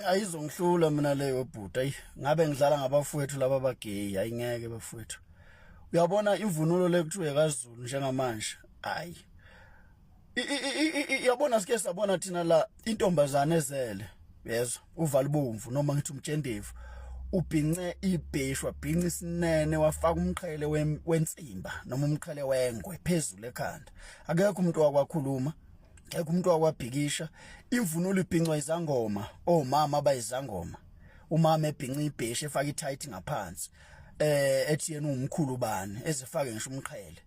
ayizongihlula mina leyo bhuti. Ayi ngabe ngidlala ngabafowethu laba abagay, ayingeke bafowethu. Uyabona imvunulo le kuthiwe kaZulu njengamanje. Hayi. Yabona sike sabona thina la intombazane ezele. Yezwa, uvala bomvu noma ngithi umtshendevu. Ubhince ibheshwa, bhinca isinene wafaka umqhele wensimba noma umqhele wengwe phezulu ekhanda. Akekho umuntu wakwakhuluma. Akekho umuntu wakwabhikisha. Imvunulo ibhincwa izangoma, omama abayizangoma. Umama ebhinca ibheshe efaka ithayithi ngaphansi. Ethi yena umkhulu bani ezifake ngisho umqhele.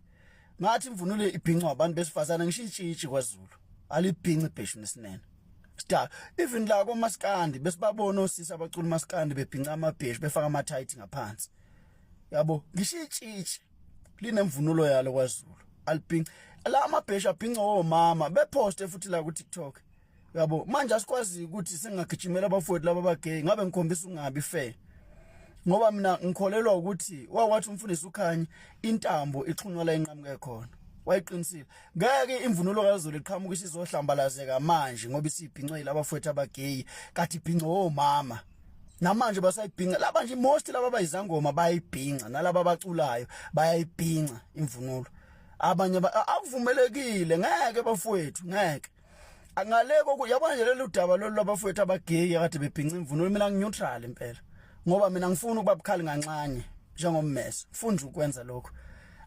Ngathi imvunulo ibhincwa abantu besifazana ngisho itshitshi kwaZulu. Alibhinca ibheshu nesinene. Star even la komaskandi besibabona osisi abacula maskandi bebhinca amabheshu befaka amathayithi ngaphansi. Yabo ngisho itshitshi linemvunulo yalo kwaZulu. Alibhinca la amabheshu abhinca omama beposte futhi la ku TikTok. Yabo manje asikwazi ukuthi singagijimela abafowethu laba abagay ngabe ngikhombisa ungabi fair. Ngoba mina ngikholelwa ukuthi wathi umfundisi ukhanya intambo ixhunywa la enqamuke khona. Wayiqinisile. Ngeke imvunulo kaZulu iqhamuka isizohlambalazeka manje ngoba isibhincwe labafowethu abagay kathi ibhinca omama. Namanje basayibhinca laba nje most laba abayizangoma bayibhinca nalabo abaculayo bayayibhinca imvunulo. Abanye akuvumelekile ngeke bafowethu ngeke. Angaleko yabona nje lelo daba lolu labafowethu abagay kade bebhinca imvunulo mina ngineutral impela. Ngoba mina ngifuna ukuba bukhali nganxanye njengommese. Ngifuna ukwenza lokho.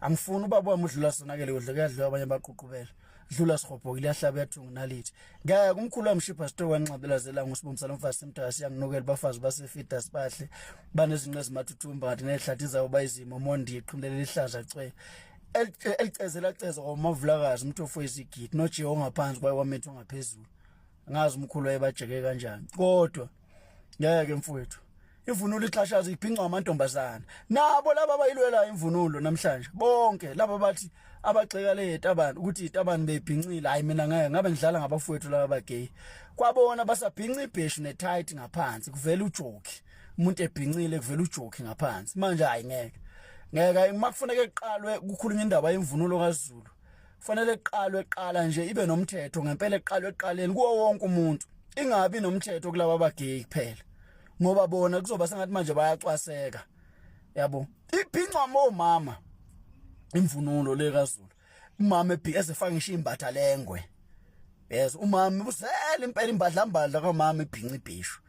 Angifuni ubaba wami udlula sonakele udle kuyadliwa abanye baququbela. Dlula sihobhokile yahlaba yathunga nalithi. Ngeke umkhulu wamshipha store wanxabela zela ngusibomsana umfazi semntasi yanginokela bafazi basefida sibahle banezinqe ezimathuthumba ngathi nehlathi zawo bayizimo mondi iqhumlele ihlaza cwe. Elicezela ceza kwamavulakazi umthofo ezigidi noje ongaphansi kwaye wamethu ngaphezulu. Ngazi umkhulu wayebajeke kanjani. Kodwa ngeke mfowethu imvunulo ixhashaza ibhinqa amantombazana nabo laba bayilwela imvunulo namhlanje bonke laba bathi abagxeka le etabani ukuthi itabani bebhincile hayi mina ngeke ngabe ngidlala ngabafowethu laba abagay kwabona basabhinca ibheshu netight ngaphansi kuvela ujoki umuntu ebhincile kuvela ujoki ngaphansi manje hayi ngeke makufuneka eqalwe kukhulunywa indaba yemvunulo kaZulu kufanele eqala nje ibe nomthetho ngempela eqaleni kuwo wonke umuntu ingabi nomthetho kulabo abagay kuphela. Ngoba bona kuzoba sengathi manje bayacwaseka. Yabo. Ibhinca omama. Imvunulo le kaZulu. Umama ezefaka ngisho imbatha lengwe. Yes, umama usele impela imbadlambadla kamama ibhinca ibheshu.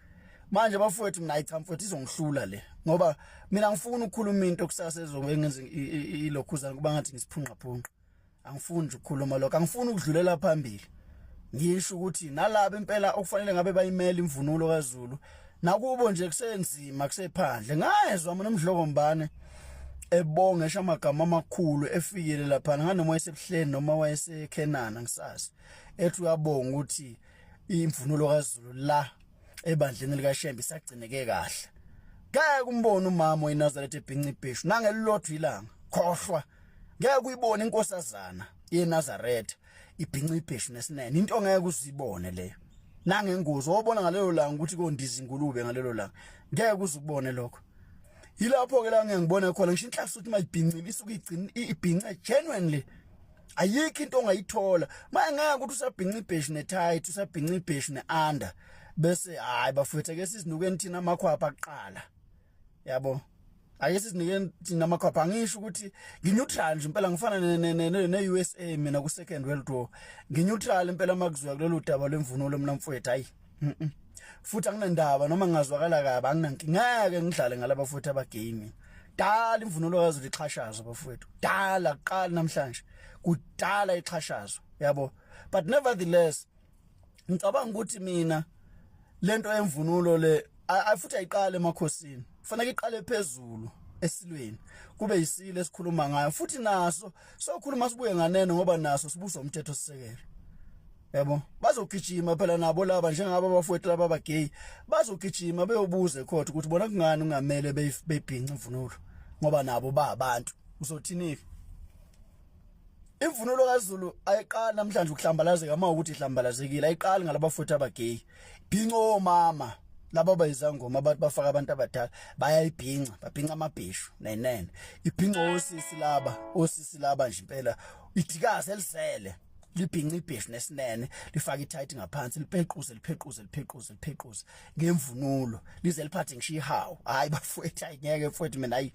Manje bafowethu mina ayichamfowethu izongihlula le. Ngoba mina ngifuna ukukhuluma into kusasa ezongenza ilokhuzana kuba ngathi ngisiphunqa. Angifuni nje ukukhuluma lokho. Angifuni ukudlulela phambili. Ngisho ukuthi nalabo impela okufanele ngabe bayimela imvunulo kaZulu. Nakubo nje kusenzima kusephandle ngayezwa mina umdloko mbane ebonga esha amagama amakhulu efikile lapha nganoma wayesebuhleni noma wayeseKenana ngisazi ethi uyabonga ukuthi imvunulo kaZulu la ebandleni likaShembe isagcineke kahle ngeke umbone umama weNazaretha ebhinca ibheshu nangelilodwa ilanga khohlwa ngeke uyibone inkosazana yeNazaretha ibhinca ibheshu nesinene into ngeke uzibone leyo. Nangengozi wabona ngalelo langa ukuthi kondiza ingulube ngalelo langa ngeke uzukubone lokho yilapho ke la ngiyangibona khona ngisho inhlahla ukuthi mayibhincile isuke ibhince genuinely ayikho into ongayithola manje ngeke ukuthi usabhinca ibheshu netight usabhinca ibheshu neunda bese hayi bafethe ke sizinukeni thina amakhwapha aqala yabo ake sizinike thina amakhwapha ngisho ukuthi ngineutral nje impela ngifana ne-USA mina ku Second World War ngineutral impela makuzwa kulolu daba lwemvunulo mina mfowethu hayi futhi anginandaba noma ngingazwakala kabi anginankinga ngidlale ngalaba futhi abagame dala imvunulo kaZulu ixhashazo bafowethu dala qala namhlanje kudala ixhashazo yabo but nevertheless ngicabanga ukuthi mina lento yemvunulo le futhi ayiqale emakhosini kufanele iqale phezulu esilweni kube yisile esikhuluma ngayo futhi naso sokhuluma sibuye nganene ngoba naso sibuso umthetho sisekelo yabo bazogijima phela nabo laba njengaba abafowethu laba abagay bazogijima beyobuza ecourt ukuthi bona kungani ungamele bebhinca imvunulo ngoba nabo ba abantu uzothini imvunulo kaZulu ayiqala namhlanje ukuhlambalazeka uma ukuthi ihlambalazekile ayiqali ngalabafowethu abagay bhinca omama laba bayizangoma abantu bafaka abantu abadala bayayibhinca babhinca amabheshu nenene ibhinca osisi laba nje impela idikazi elisele libhinqa ibheshu nesinene lifaka ithayithi ngaphansi liphequze ngemvunulo lize liphathe ngisho ihawu hayi bafowethu ayingeke mfowethu mina hayi